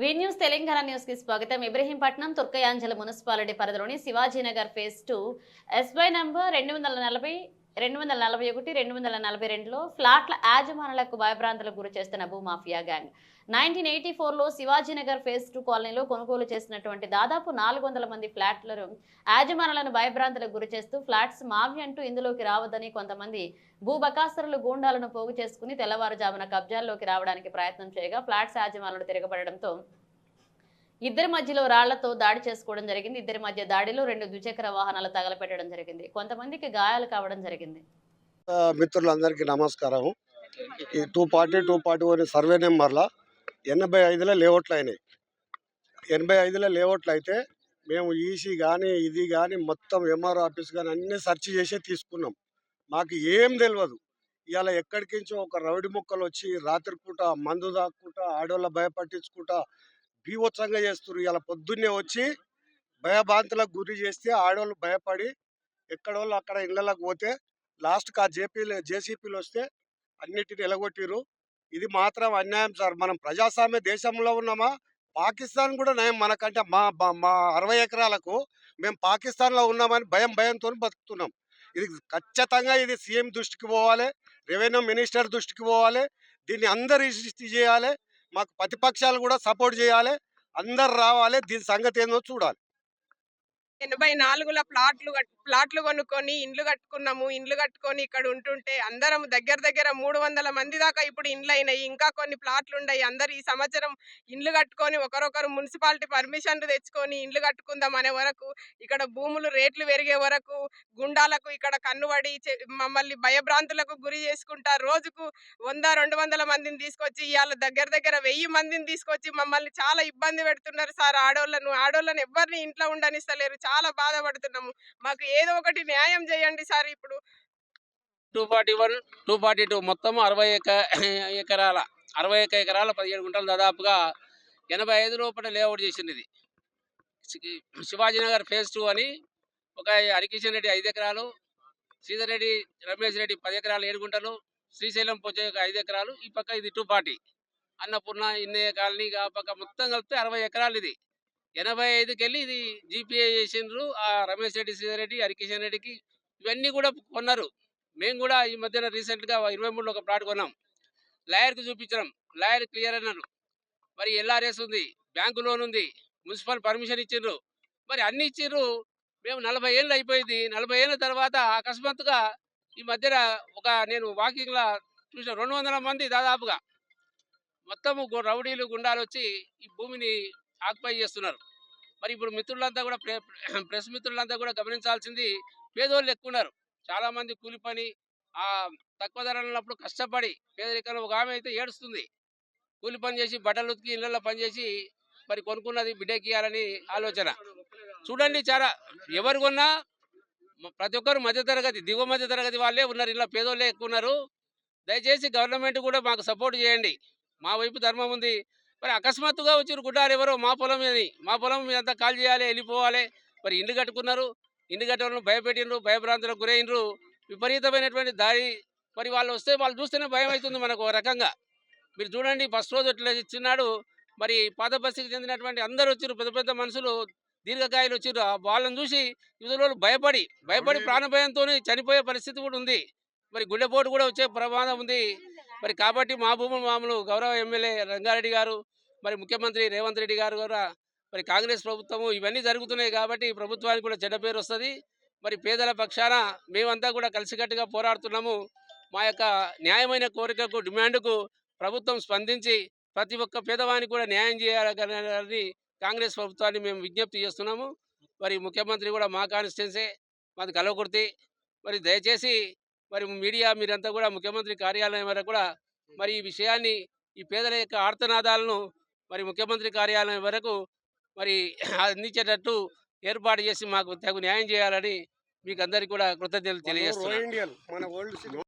వి news Telangana news కి స్వాగతం. Ibrahimpatnam తుర్కయాంజల municipality పరిధిలోని శివాజీనగర్ ఫేజ్ 2 ఎస్బై నంబర్ 240 241 242లో ఫ్లాట్ల యాజమానులకు భయభ్రాంతులకు గురి చేస్తున్న భూమాఫియా గ్యాంగ్ 1984లో శివాజీనగర్ ఫేజ్ 2 కాలనీలో కొనుగోలు చేసినటువంటి దాదాపు 400 మంది ఫ్లాట్లను యాజమానులను భయభ్రాంతులకు గురి చేస్తూ ఫ్లాట్స్ మావి అంటూ ఇందులోకి రావద్దని కొంతమంది భూబకాస్తరులు గూండాలను పోగు చేసుకుని తెల్లవారుజామున కబ్జాల్లోకి రావడానికి ప్రయత్నం చేయగా ఫ్లాట్స్ యాజమానులు తిరగబడడంతో ఇద్దరి మధ్యలో రాళ్లతో దాడి చేసుకోవడం జరిగింది. ఇద్దరి మధ్య దాడిలో 2 ద్విచక్ర వాహనాలు తగలపెట్టడం జరిగింది. కొంతమందికి గాయాలు కావడం జరిగింది. మిత్రులందరికీ నమస్కారం. ఈ 240 సర్వే నెంబర్ల 85లో లేఅవుట్లు అయినాయి. 85లో లేఅవుట్లు అయితే మేము ఈసీ కానీ ఇది కానీ మొత్తం ఎంఆర్ఓ ఆఫీస్ కానీ అన్నీ సెర్చ్ చేసే తీసుకున్నాం. మాకు ఏం తెలియదు. ఇవాళ ఎక్కడికించో ఒక రౌడీ ముక్కలు వచ్చి రాత్రిపూట మందు దాక్కుంటా ఆడోళ్ళ భయపట్టించుకుంటా బీభత్సంగా చేస్తున్నారు. ఇవాళ పొద్దున్నే వచ్చి భయభ్రాంతులకు గురి చేస్తే ఆడోళ్ళు భయపడి ఎక్కడోళ్ళు అక్కడ ఇళ్లలోకి పోతే లాస్ట్కి ఆ జేసీపీలు వస్తే అన్నిటిని ఎలగొట్టిరు. ఇది మాత్రం అన్యాయం సార్. మనం ప్రజాస్వామ్య దేశంలో ఉన్నామా? పాకిస్తాన్ కూడా నయం మనకంటే. మా 60 ఎకరాలకు మేము పాకిస్తాన్లో ఉన్నామని భయంతో బతుకుతున్నాం. ఇది ఖచ్చితంగా ఇది సీఎం దృష్టికి పోవాలి, రెవెన్యూ మినిస్టర్ దృష్టికి పోవాలి. దీన్ని అందరు రిజిస్టర్ చేయాలి. మాకు ప్రతిపక్షాలు కూడా సపోర్ట్ చేయాలి. అందరు రావాలి. దీని సంగతి ఏందో చూడాలి. 84లో ప్లాట్లు కొనుక్కొని ఇండ్లు కట్టుకున్నాము. ఇండ్లు కట్టుకొని ఇక్కడ ఉంటుంటే అందరం దగ్గర 300 మంది దాకా ఇప్పుడు ఇండ్లు అయినాయి. ఇంకా కొన్ని ప్లాట్లు ఉన్నాయి. అందరు ఈ సంవత్సరం ఇండ్లు కట్టుకొని ఒకరొకరు మున్సిపాలిటీ పర్మిషన్లు తెచ్చుకొని ఇండ్లు కట్టుకుందాం అనే వరకు, ఇక్కడ భూములు రేట్లు పెరిగే వరకు గుండాలకు ఇక్కడ కన్నుబడి మమ్మల్ని భయభ్రాంతులకు గురి చేసుకుంటారు. రోజుకు 100-200 మందిని తీసుకొచ్చి ఇవాళ దగ్గర 1000 మందిని తీసుకొచ్చి మమ్మల్ని చాలా ఇబ్బంది పెడుతున్నారు సార్. ఆడోళ్ళను ఎవరిని ఇంట్లో ఉండనిస్తలేరు. చాలా బాధపడుతున్నాము. మాకు ఏదో ఒకటి న్యాయం చేయండి సార్. ఇప్పుడు 241, 242 మొత్తం 61 ఎకరాల 17 గుంటలు దాదాపుగా 85 లోపల లేఅవుట్ చేసింది. ఇది శివాజీనగర్ ఫేజ్ 2 అని ఒక హరికిషన్ రెడ్డి 5 ఎకరాలు, శ్రీధర్ రెడ్డి రమేష్ రెడ్డి 10 ఎకరాలు 7 గుంటలు, శ్రీశైలం పోచే 5 ఎకరాలు, ఈ పక్క ఇది 240 అన్నపూర్ణ ఇన్నయ్య కాలనీ ఆ పక్క మొత్తం కలిపితే 60 ఎకరాలు. ఇది 85కి వెళ్ళి ఇది జీపీఏ చేసిండ్రు. ఆ రమేష్ రెడ్డి, శ్రీధర్ రెడ్డి, హరికిషన్ రెడ్డికి ఇవన్నీ కూడా కొన్నారు. మేము కూడా ఈ మధ్యన రీసెంట్గా 23లో ఒక ప్లాట్ కొన్నాం. లాయర్కి చూపించడం, లాయర్ క్లియర్ అన్నారు. మరి ఎల్ఆర్ఎస్ ఉంది, బ్యాంకు లోన్ ఉంది, మున్సిపల్ పర్మిషన్ ఇచ్చిండ్రు, మరి అన్ని ఇచ్చిండ్రు. మేము 40 ఏళ్ళు అయిపోయింది. 40 ఏళ్ళ తర్వాత అకస్మాత్తుగా ఈ మధ్యన నేను వాకింగ్లో చూసిన 200 మంది దాదాపుగా మొత్తము రౌడీలు గుండాలు వచ్చి ఈ భూమిని ఆక్యుపై చేస్తున్నారు. మరి ఇప్పుడు మిత్రులంతా కూడా ప్రెస్ మిత్రులంతా కూడా గమనించాల్సింది, పేదోళ్ళు ఎక్కువ ఉన్నారు. చాలామంది కూలి పని తక్కువ ధరలు ఉన్నప్పుడు కష్టపడి పేదరికంలో ఒక ఆమె అయితే ఏడుస్తుంది. కూలి పని చేసి బట్టలు ఉతికి ఇళ్ళల్లో పనిచేసి మరి కొనుక్కున్నది బిడ్డకి ఇవ్వాలని ఆలోచన. చూడండి, చాలా ఎవరు కొన్నా ప్రతి ఒక్కరు మధ్యతరగతి, దిగువ మధ్యతరగతి వాళ్ళే ఉన్నారు. ఇలా పేదోళ్ళే ఎక్కువ ఉన్నారు. దయచేసి గవర్నమెంట్ కూడా మాకు సపోర్ట్ చేయండి. మా వైపు ధర్మం ఉంది. మరి అకస్మాత్తుగా వచ్చిన గుడ్డారు ఎవరో మా పొలం అని, మా పొలం మీదంతా కాల్ చేయాలి, వెళ్ళిపోవాలి. మరి ఇండ్లు కట్టుకున్నారు, ఇండ్లు కట్టడం భయపెట్టిండ్రు, భయభ్రాంతులకు గురైనరు. విపరీతమైనటువంటి దారి. మరి వాళ్ళు వస్తే వాళ్ళు చూస్తేనే భయం అవుతుంది మనకు ఒక రకంగా. మీరు చూడండి, ఫస్ట్ రోజు ఇట్లా ఇచ్చినాడు. మరి పాత బస్తీకి చెందినటువంటి అందరూ వచ్చారు, పెద్ద పెద్ద మనుషులు, దీర్ఘకాయలు వచ్చారు. వాళ్ళని చూసి ఇతరులు భయపడి ప్రాణభయంతో చనిపోయే పరిస్థితి కూడా ఉంది. మరి గుండెపోటు కూడా వచ్చే ప్రమాదం ఉంది. మరి కాబట్టి మా భూములు మామూలు గౌరవ ఎమ్మెల్యే రంగారెడ్డి గారు, మరి ముఖ్యమంత్రి రేవంత్ రెడ్డి గారు కూడా, మరి కాంగ్రెస్ ప్రభుత్వము ఇవన్నీ జరుగుతున్నాయి కాబట్టి ప్రభుత్వానికి కూడా చెడ్డ పేరు వస్తుంది. మరి పేదల పక్షాన మేమంతా కూడా కలిసికట్టుగా పోరాడుతున్నాము. మా యొక్క న్యాయమైన కోరికకు, డిమాండ్కు ప్రభుత్వం స్పందించి ప్రతి ఒక్క పేదవానికి కూడా న్యాయం చేయాలని కాంగ్రెస్ ప్రభుత్వాన్ని మేము విజ్ఞప్తి చేస్తున్నాము. మరి ముఖ్యమంత్రి కూడా మా కాన్స్టిట్యున్సీ, మాది కల్వకుర్తి. మరి దయచేసి మరి మీడియా మీరంతా కూడా ముఖ్యమంత్రి కార్యాలయం వరకు కూడా మరి ఈ విషయాన్ని, ఈ పేదల యొక్క ఆర్తనాదాలను మరి ముఖ్యమంత్రి కార్యాలయం వరకు మరి అందించేటట్టు ఏర్పాటు చేసి మాకు తగు న్యాయం చేయాలని మీకు అందరికీ కూడా కృతజ్ఞతలు తెలియజేస్తున్నాను.